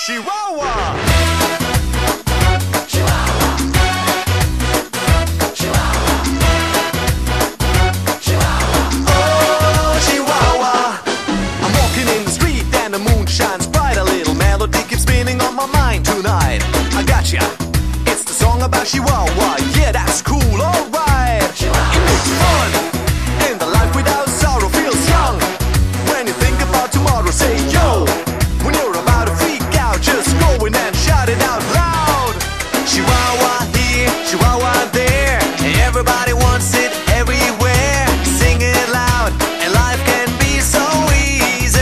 Chihuahua. Oh, Chihuahua. I'm walking in the street and the moon shines bright. A little melody keeps spinning on my mind tonight. I gotcha. It's the song about Chihuahua. Yeah, that's cool, alright. It makes fun. And the life without sorrow feels young. When you think about tomorrow, say yo. When you're about to freak out, just go in and shout it out loud. Chihuahua here, Chihuahua there. Everybody wants it everywhere. Sing it loud, and life can be so easy.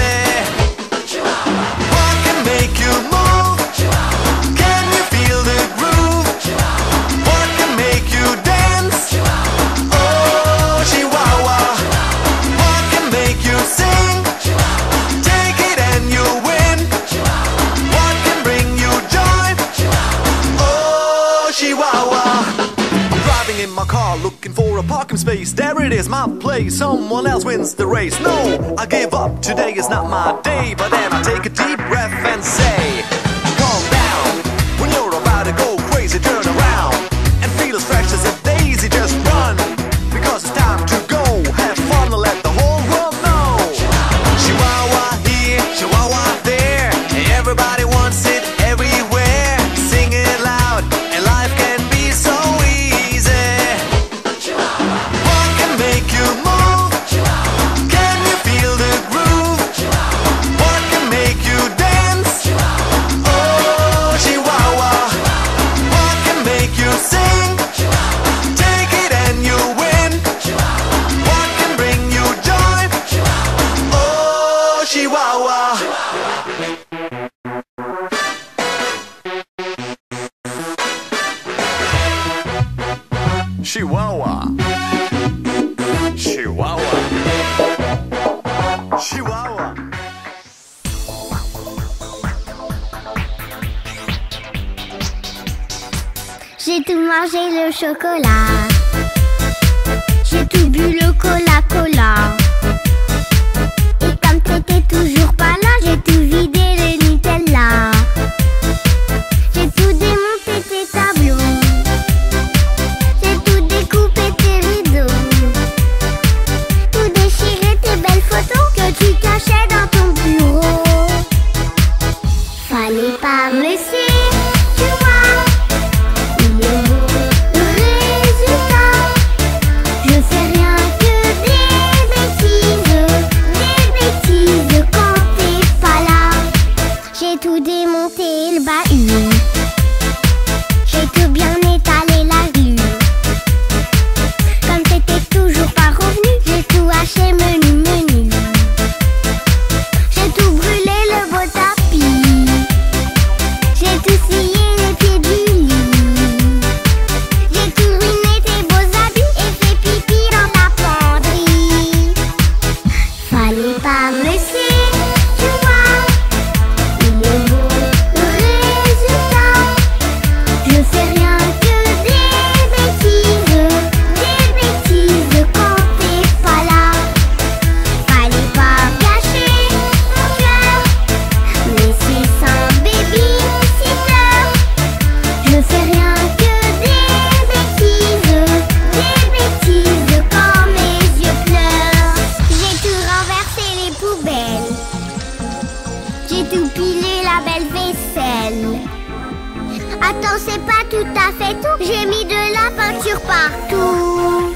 What can make you move? Can you feel the groove? What can make you dance? Oh, Chihuahua. What can make you sing? Take it and you win. What can bring you joy? Oh, Chihuahua. I'm driving in my car looking for a parking space. There it is, my place. Someone else wins the race. No, I give up. Today is not my day. But then I take a deep breath and say, calm down. When you're about to go crazy, turn around and feel as fresh as a daisy. Just run, because it's time to go. Have fun and let the whole world know. Chihuahua here, Chihuahua there. Everybody wants it everywhere. Sing it loud, and life can be so easy. What can make you move? Can you feel the groove? What can make you dance? Oh, Chihuahua. What can make you sing? Take it and you win. What can bring you joy? Oh, Chihuahua. Chihuahua. Chihuahua. Chihuahua. J'ai tout mangé le chocolat. J'ai tout bu le cola-cola. Et comme t'étais toujours pas là, j'ai tout vidé le Nutella. J'ai tout démonté tes tableaux. J'ai tout découpé tes rideaux. Tout déchiré tes belles photos que tu cachais dans ton bureau. Fallait pas me laisser, tu vois. Le résultat, je fais rien que des bêtises quand t'es pas là. J'ai tout démonté le bahut, j'ai tout bien étalé la rue. Comme t'étais toujours pas revenu, j'ai tout haché menu. J'ai tout brûlé le beau tapis, j'ai tout scié les pieds du lit. J'ai tout ruiné tes beaux habits et fait pipi dans ta penderie. Fallait pas me laisser, tu vois. Le résultat, je fais rien que des bêtises quand t'es pas là. Fallait pas gâcher mon cœur, mais c'est sans baby-sitter. Je fais rien que des bêtises quand mes yeux pleurent. J'ai tout renversé les poubelles, j'ai tout pilé la belle vaisselle. Attends, c'est pas tout à fait tout, j'ai mis de la peinture partout.